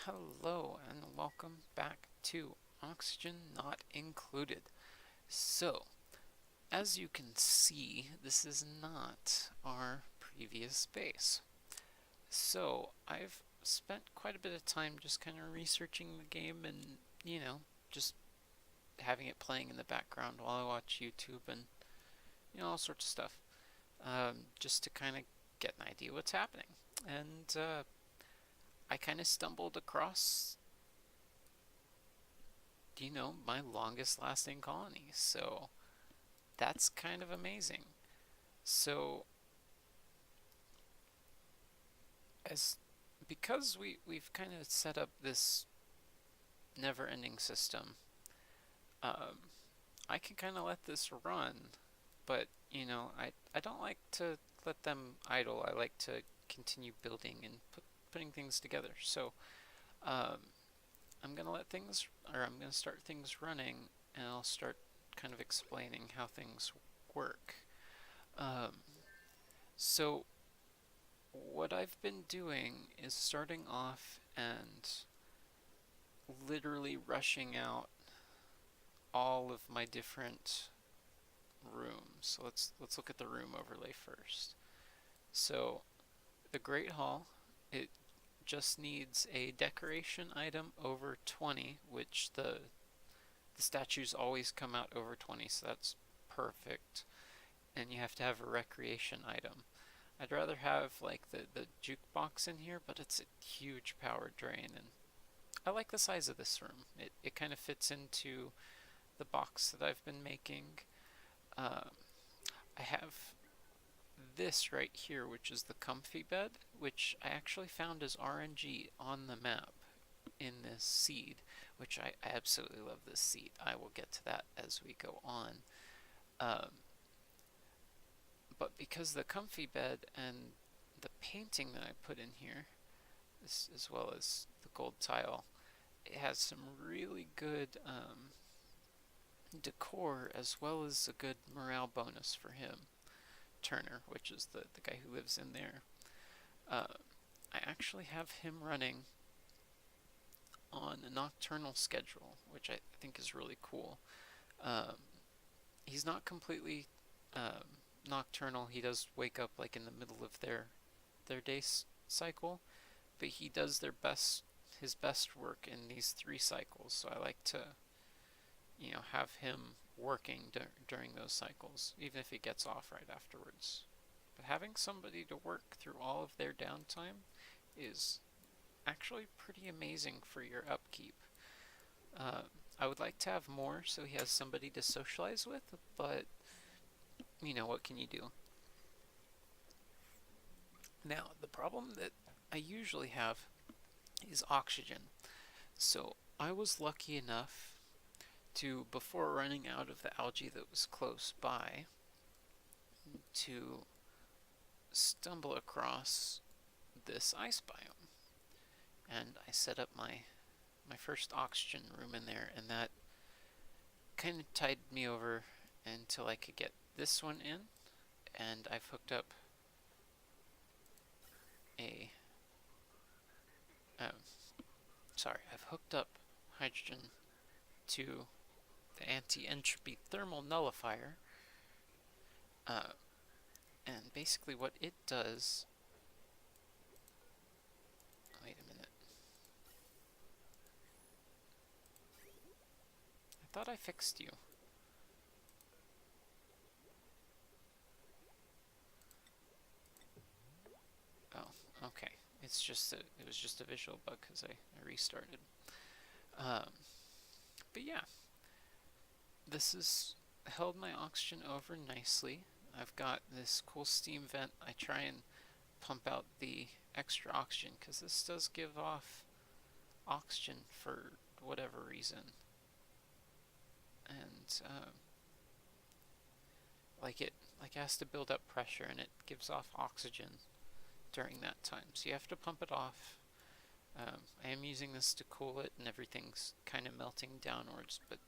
Hello and welcome back to Oxygen Not Included. So, as you can see, this is not our previous base. So, I've spent quite a bit of time just kind of researching the game and, just having it playing in the background while I watch YouTube and, all sorts of stuff. Just to kind of get an idea what's happening. And I kind of stumbled across my longest lasting colony. So that's kind of amazing. So as because we've kind of set up this never-ending system, um, I can kind of let this run, but I don't like to let them idle. I like to continue building and putting things together. So um, I'm gonna start things running, and I'll start kind of explaining how things work. Um, so what I've been doing is starting off and literally rushing out all of my different rooms. So let's look at the room overlay first. So the Great Hall, it just needs a decoration item over 20, which the statues always come out over 20, so that's perfect. And you have to have a recreation item. I'd rather have like the jukebox in here, but it's a huge power drain, and I like the size of this room. It kind of fits into the box that I've been making. Um, I have this right here, which is the comfy bed, which I actually found as RNG on the map in this seed, which I absolutely love this seed. I will get to that as we go on. Um, but because the comfy bed and the painting that I put in here, as well as the gold tile, it has some really good decor as well as a good morale bonus for him, Turner, which is the guy who lives in there. Uh, I actually have him running on a nocturnal schedule, which I think is really cool. Um, he's not completely nocturnal. He does wake up like in the middle of their day cycle, but he does his best work in these 3 cycles. So I like to have him working during those cycles, even if he gets off right afterwards. But having somebody to work through all of their downtime is actually pretty amazing for your upkeep. Uh, I would like to have more so he has somebody to socialize with, but what can you do? Now, the problem that I usually have is oxygen. So I was lucky enough to, before running out of the algae that was close by, to stumble across this ice biome. And I set up my first oxygen room in there, and that kind of tided me over until I could get this one in, and I've hooked up a um, I've hooked up hydrogen to the anti-entropy thermal nullifier, and basically what it does. Wait a minute. I thought I fixed you. Oh, okay. It was just a visual bug because I restarted. Um, but yeah, this has held my oxygen over nicely. I've got this cool steam vent. I try and pump out the extra oxygen because this does give off oxygen for whatever reason, and it has to build up pressure, and it gives off oxygen during that time. So you have to pump it off. I am using this to cool it, and everything's kind of melting downwards, but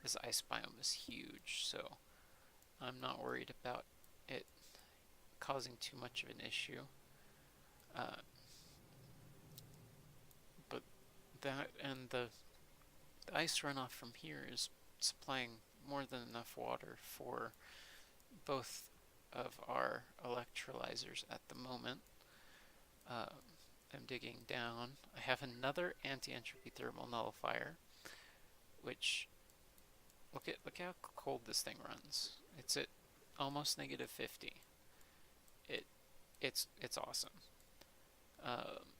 this ice biome is huge, so I'm not worried about it causing too much of an issue. Uh, but that and the ice runoff from here is supplying more than enough water for both of our electrolyzers at the moment. I'm digging down. I have another anti-entropy thermal nullifier, which look how cold this thing runs. It's at almost -50. It's awesome.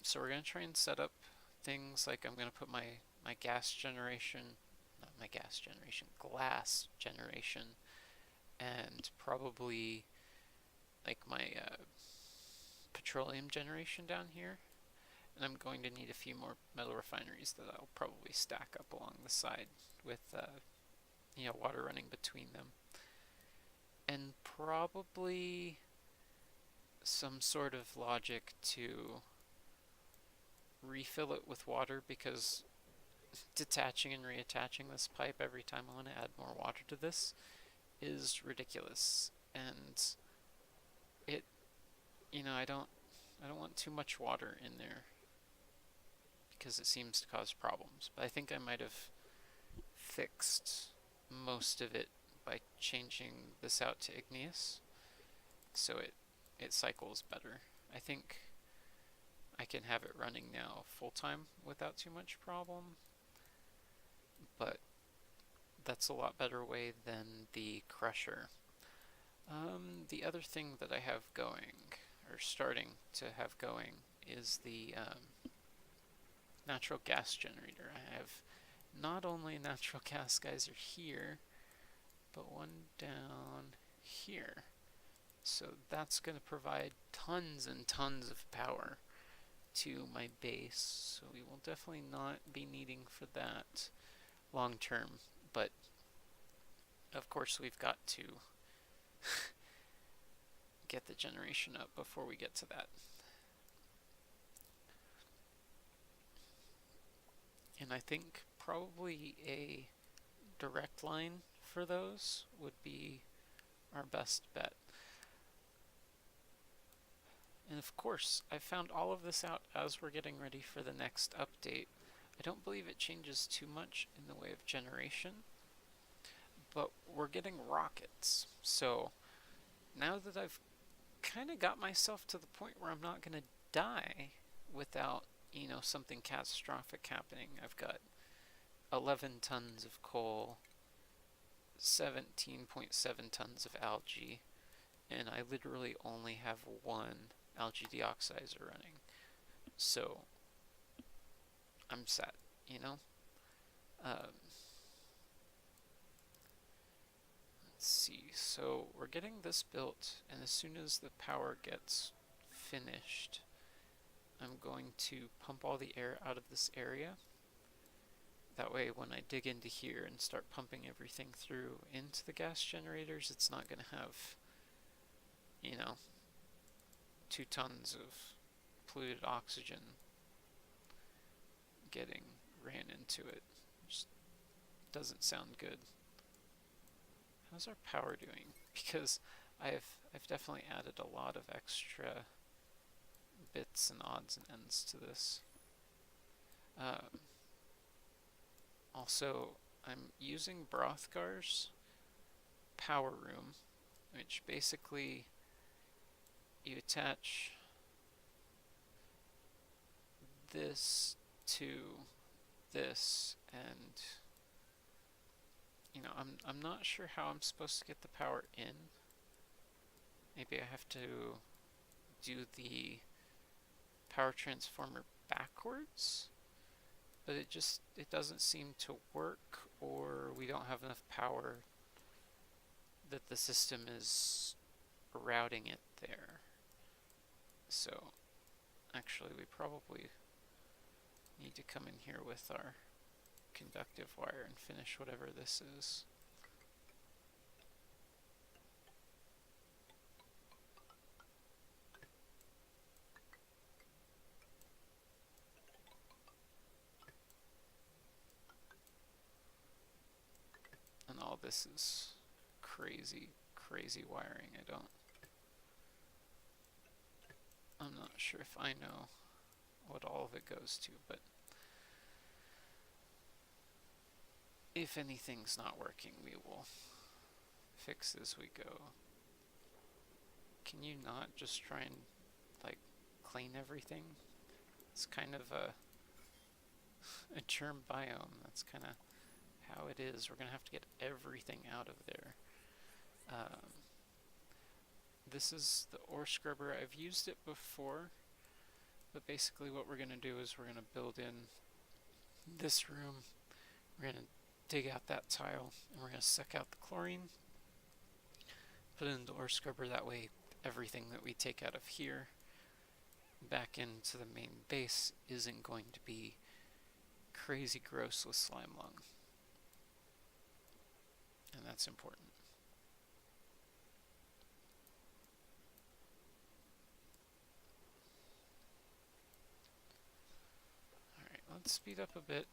So we're gonna try and set up things like I'm gonna put my gas generation, not my gas generation, glass generation, and probably like my petroleum generation down here. And I'm going to need a few more metal refineries that I'll probably stack up along the side with water running between them. And probably some sort of logic to refill it with water, because detaching and reattaching this pipe every time I want to add more water to this is ridiculous. And I don't want too much water in there because it seems to cause problems. But I think I might have fixed most of it by changing this out to igneous, so it cycles better. I think I can have it running now full time without too much problem, but that's a lot better way than the crusher. The other thing that I have going, or starting to have going, is the natural gas generator. I have not only a natural gas geyser here, but one down here. So that's going to provide tons and tons of power to my base. So we will definitely not be needing for that long term. But of course we've got to get the generation up before we get to that. And I think probably a direct line for those would be our best bet. And of course, I found all of this out as we're getting ready for the next update. I don't believe it changes too much in the way of generation, but we're getting rockets. So now that I've kind of got myself to the point where I'm not going to die without, something catastrophic happening, I've got 11 tons of coal, 17.7 tons of algae, and I literally only have one algae deoxidizer running. So I'm set, let's see, so we're getting this built, and as soon as the power gets finished, I'm going to pump all the air out of this area. That way when I dig into here and start pumping everything through into the gas generators, it's not going to have 2 tons of polluted oxygen getting ran into it. Just doesn't sound good. How's our power doing? Because I've definitely added a lot of extra bits and odds and ends to this. Also, I'm using Brothgar's power room, which basically you attach this to this, and I'm not sure how I'm supposed to get the power in. Maybe I have to do the power transformer backwards, but it doesn't seem to work, or we don't have enough power that the system is routing it there. So actually we probably need to come in here with our conductive wire and finish whatever this is. And all this is crazy wiring. I'm not sure if I know what all of it goes to, but if anything's not working, we will fix as we go. Can you not just try and, like, clean everything? It's kind of a germ biome. That's kind of how it is. We're going to have to get everything out of there. This is the ore scrubber. I've used it before, but basically what we're going to do is we're going to build in this room. We're going to dig out that tile, and we're going to suck out the chlorine, put it in the ore scrubber. That way everything that we take out of here back into the main base isn't going to be crazy gross with slime lung. And that's important. Alright, let's speed up a bit.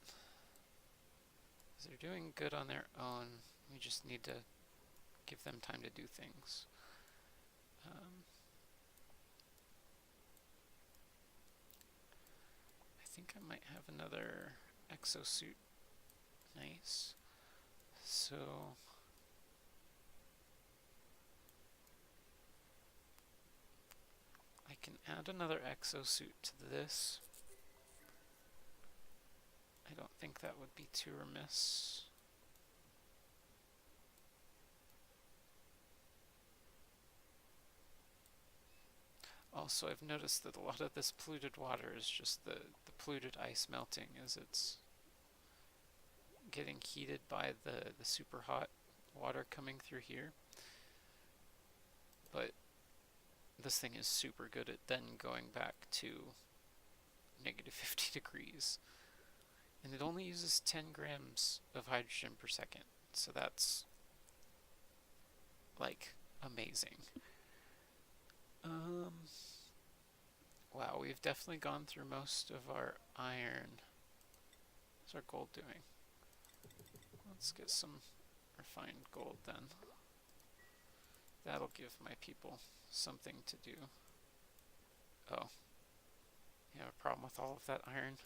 They're doing good on their own. We just need to give them time to do things. I think I might have another exosuit. Nice. So I can add another exosuit to this. I don't think that would be too remiss. Also, I've noticed that a lot of this polluted water is just the polluted ice melting as it's getting heated by the super hot water coming through here. But this thing is super good at then going back to negative 50 degrees. And it only uses 10 grams of hydrogen per second. So that's, like, amazing. Wow, we've definitely gone through most of our iron. What's our gold doing? Let's get some refined gold then. That'll give my people something to do. Oh. You have a problem with all of that iron?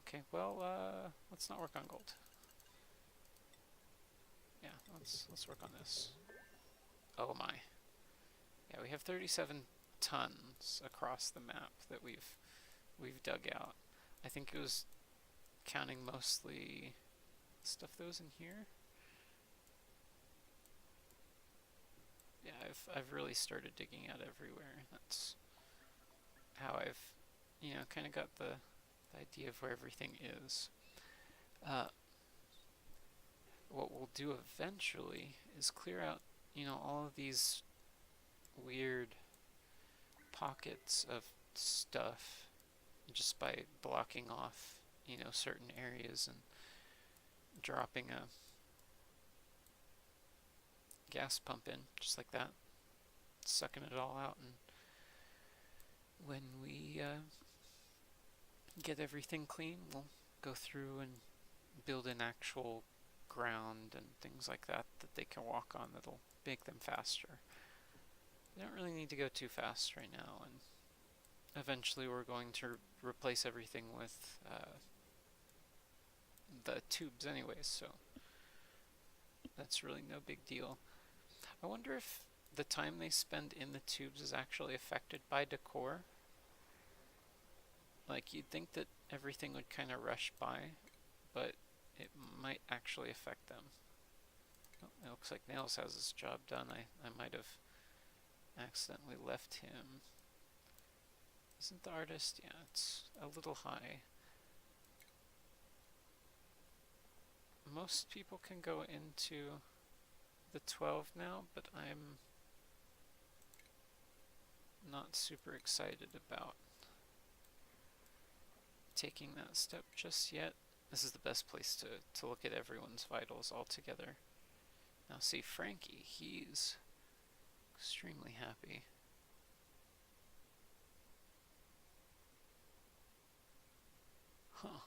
Okay, well, let's not work on gold. Yeah, let's work on this. Oh my. Yeah, we have 37 tons across the map that we've dug out. I think it was counting mostly stuff that was in here. Yeah, I've really started digging out everywhere. That's how I've, kind of got the idea of where everything is. What we'll do eventually is clear out, all of these weird pockets of stuff just by blocking off, certain areas and dropping a gas pump in, just like that, sucking it all out. And when we get everything clean, we'll go through and build in actual ground and things like that that they can walk on that'll make them faster. They don't really need to go too fast right now, and eventually we're going to replace everything with the tubes anyways, so that's really no big deal. I wonder if the time they spend in the tubes is actually affected by decor. Like, you'd think that everything would kind of rush by, but it might actually affect them. Oh, it looks like Nails has his job done. I might have accidentally left him. Isn't the artist? Yeah, it's a little high. Most people can go into the 12 now, but I'm not super excited about taking that step just yet. This is the best place to look at everyone's vitals all together. Now see, Frankie, he's extremely happy. Huh.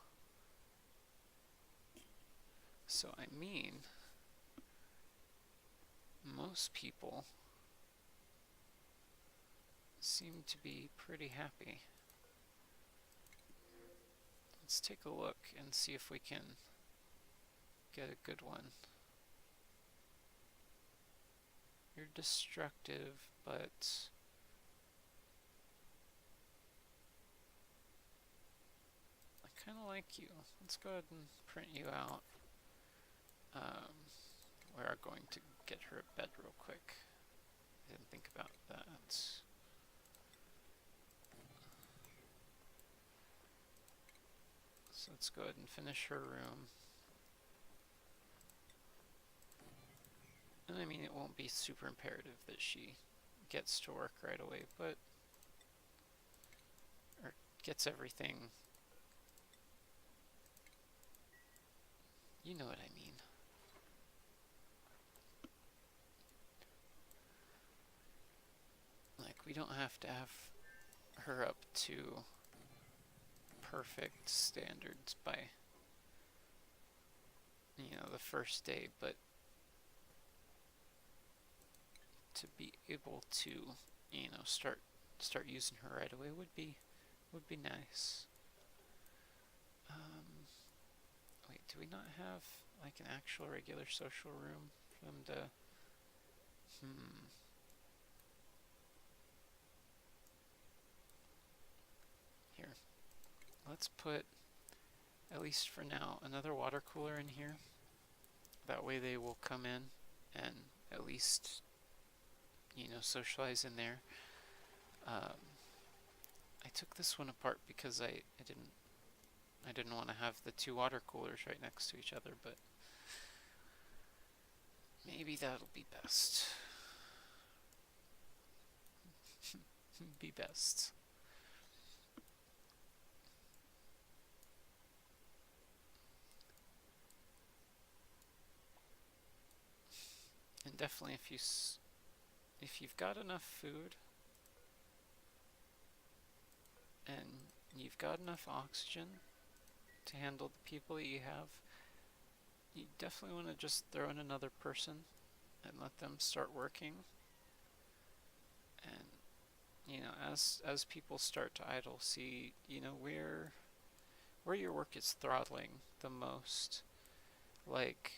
So I mean, most people seem to be pretty happy. Let's take a look and see if we can get a good one. You're destructive, but I kind of like you. Let's go ahead and print you out. We are going to get her a bed real quick. I didn't think about that. So let's go ahead and finish her room. And I mean, it won't be super imperative that she gets to work right away, but or gets everything. You know what I mean. Like, we don't have to have her up to perfect standards by, the first day, but to be able to, start using her right away would be nice. Wait, do we not have like an actual regular social room for them to? Here, let's put, at least for now, another water cooler in here. That way they will come in and at least, socialize in there. I took this one apart because I didn't want to have the two water coolers right next to each other, but maybe that'll be best. Be best. And definitely if you've got enough food and you've got enough oxygen to handle the people that you have, you definitely want to just throw in another person and let them start working. And as people start to idle, see where your work is throttling the most. Like,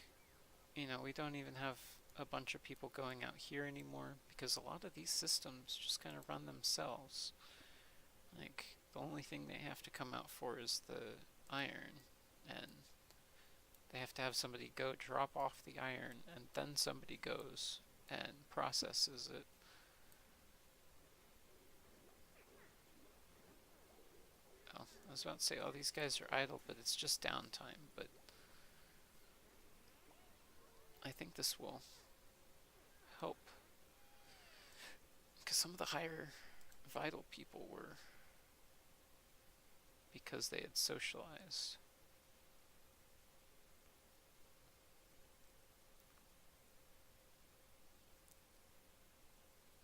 we don't even have a bunch of people going out here anymore because a lot of these systems just kind of run themselves. Like, the only thing they have to come out for is the iron, and they have to have somebody go drop off the iron, and then somebody goes and processes it. Oh, I was about to say, oh, these guys are idle, but it's just downtime, but I think this will help, because some of the higher vital people were because they had socialized.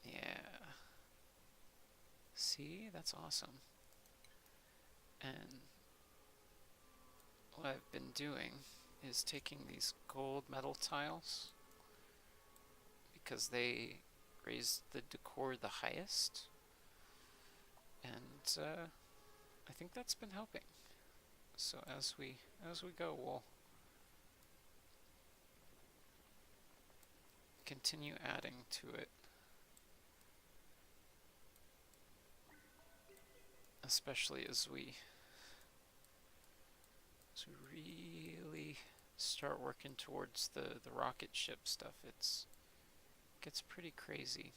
Yeah. See, that's awesome. And what I've been doing is taking these gold metal tiles because they raise the decor the highest, and I think that's been helping. So as we go, we'll continue adding to it, especially as we really start working towards the rocket ship stuff. It gets pretty crazy.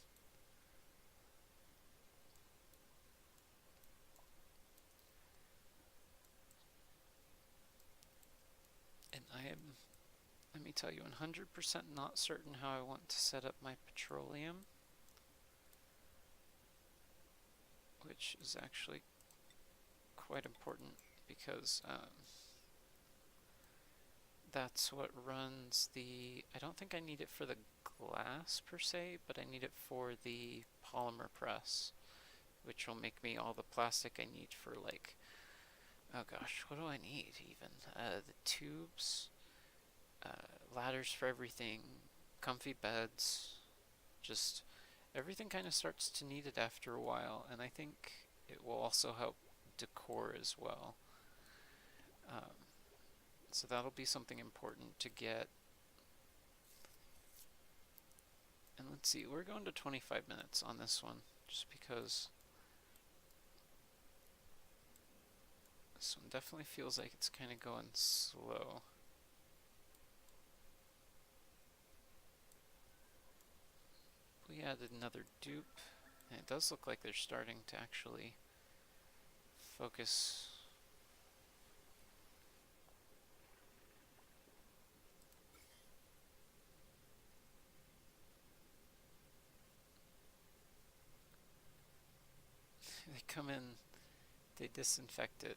And I am, let me tell you, 100% not certain how I want to set up my petroleum, which is actually quite important because that's what runs the, I don't think I need it for the glass per se, but I need it for the polymer press, which will make me all the plastic I need for, like, oh gosh, what do I need even? The tubes, ladders for everything, comfy beds, just everything kind of starts to need it after a while, and I think it will also help decor as well. So that'll be something important to get. And let's see, we're going to 25 minutes on this one, just because this one definitely feels like it's kind of going slow. We added another dupe, and it does look like they're starting to actually focus. They come in, they disinfect it,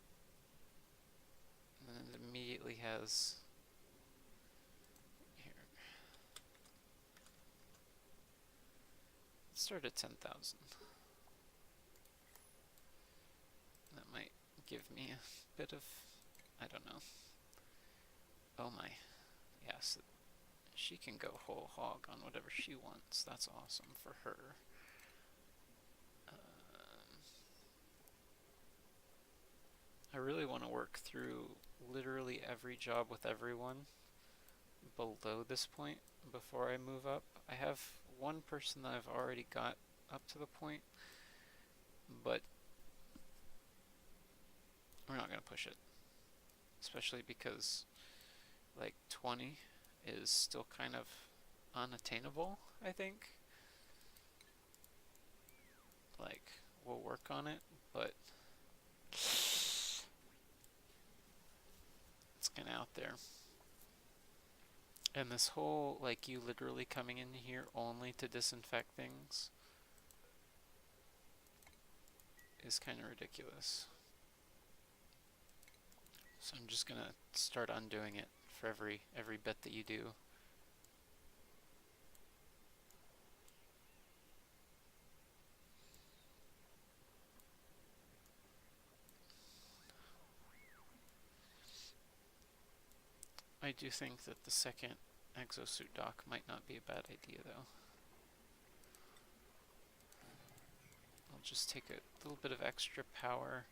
and then it immediately has, here, let's start at 10,000. That might give me a bit of, I don't know. Oh my, yes, she can go whole hog on whatever she wants. That's awesome for her. I really want to work through literally every job with everyone below this point before I move up. I have one person that I've already got up to the point, but we're not going to push it. Especially because like 20 is still kind of unattainable, I think. Like, we'll work on it, but it's kind of out there. And this whole, like, you literally coming in here only to disinfect things is kind of ridiculous. So I'm just gonna start undoing it for every bit that you do. I do think that the second exosuit dock might not be a bad idea, though. I'll just take a little bit of extra power,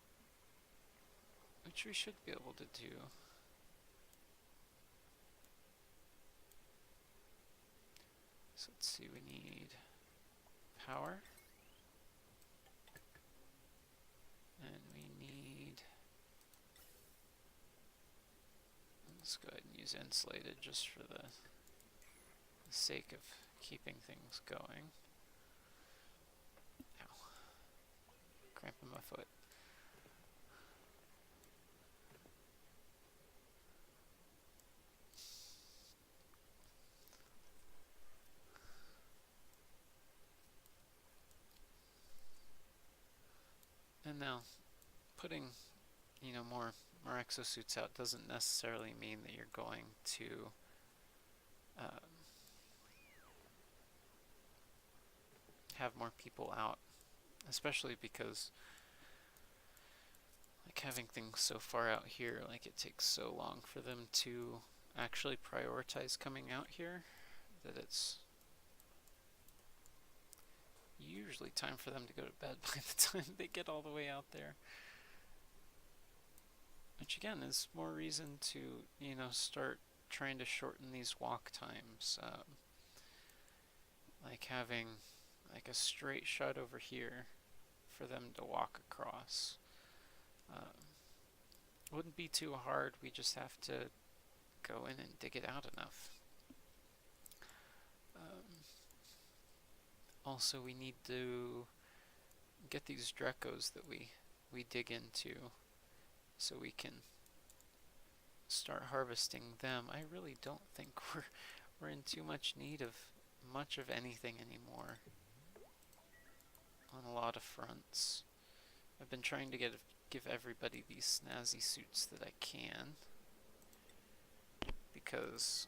which we should be able to do. So let's see, we need power, and we need, let's go ahead and use insulated just for the sake of keeping things going. Ow. Cramping my foot. And now, putting, more exosuits out doesn't necessarily mean that you're going to have more people out, especially because like having things so far out here, like it takes so long for them to actually prioritize coming out here that it's usually time for them to go to bed by the time they get all the way out there. Which again is more reason to, start trying to shorten these walk times. Like having like a straight shot over here for them to walk across. Wouldn't be too hard, we just have to go in and dig it out enough. Also, we need to get these Drecos that we dig into so we can start harvesting them. I really don't think we're in too much need of much of anything anymore on a lot of fronts. I've been trying to give everybody these snazzy suits that I can because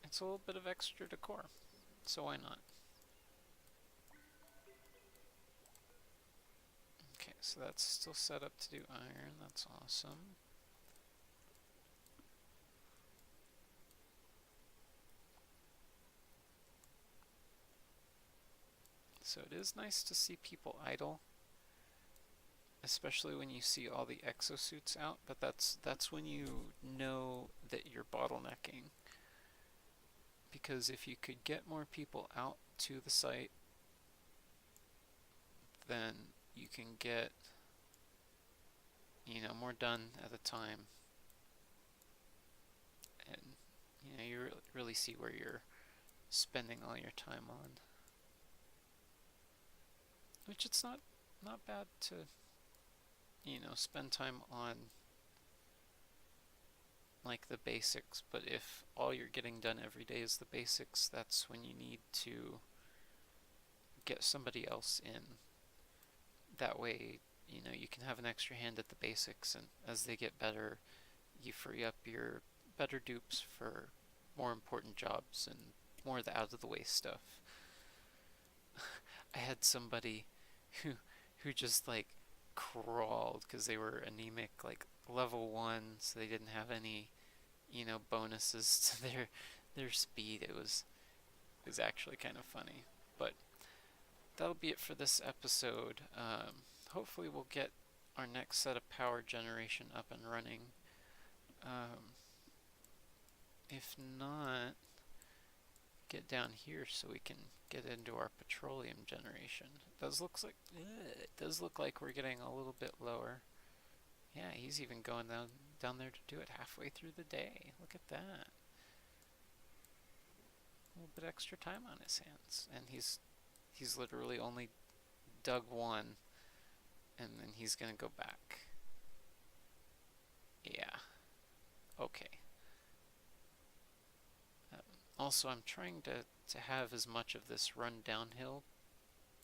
it's a little bit of extra decor, so why not? Okay, so that's still set up to do iron, that's awesome. So it is nice to see people idle. especially when you see all the exosuits out, but that's when you know that you're bottlenecking. Because if you could get more people out to the site, then you can get, more done at a time, and you really see where you're spending all your time on. Which it's not bad to, spend time on like the basics, but if all you're getting done every day is the basics, that's when you need to get somebody else in. That way, you can have an extra hand at the basics, and as they get better, you free up your better dupes for more important jobs and more of the out of the way stuff. I had somebody who just like crawled because they were anemic, like level 1, so they didn't have any, bonuses to their speed. It was actually kind of funny, but that'll be it for this episode. Hopefully we'll get our next set of power generation up and running. If not, get down here so we can get into our petroleum generation. It does look like we're getting a little bit lower. Yeah, he's even going down there to do it halfway through the day. Look at that. A little bit extra time on his hands, and he's literally only dug one, and then he's gonna go back. Yeah. Okay. Also, I'm trying to have as much of this run downhill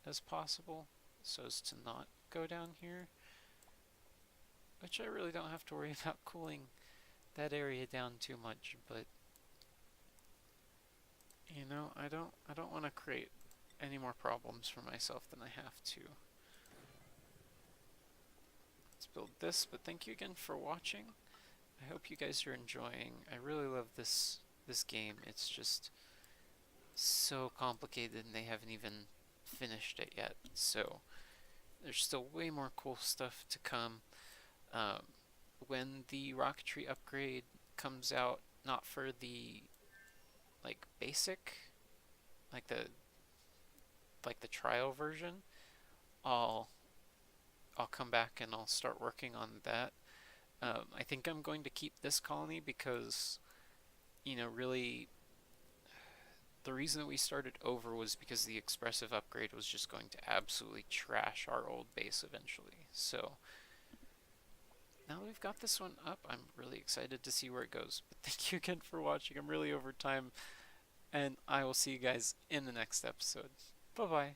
as possible, so as to not go down here, which I really don't have to worry about cooling that area down too much, but I don't want to create any more problems for myself than I have to. Let's build this, but thank you again for watching. I hope you guys are enjoying. I really love this game. It's just so complicated and they haven't even finished it yet. So there's still way more cool stuff to come. When the rocketry upgrade comes out, not for the basic, like the trial version, I'll come back and I'll start working on that. I think I'm going to keep this colony because, really, the reason that we started over was because the Expressive upgrade was just going to absolutely trash our old base eventually. So now that we've got this one up, I'm really excited to see where it goes. But thank you again for watching. I'm really over time, and I will see you guys in the next episode. Bye-bye.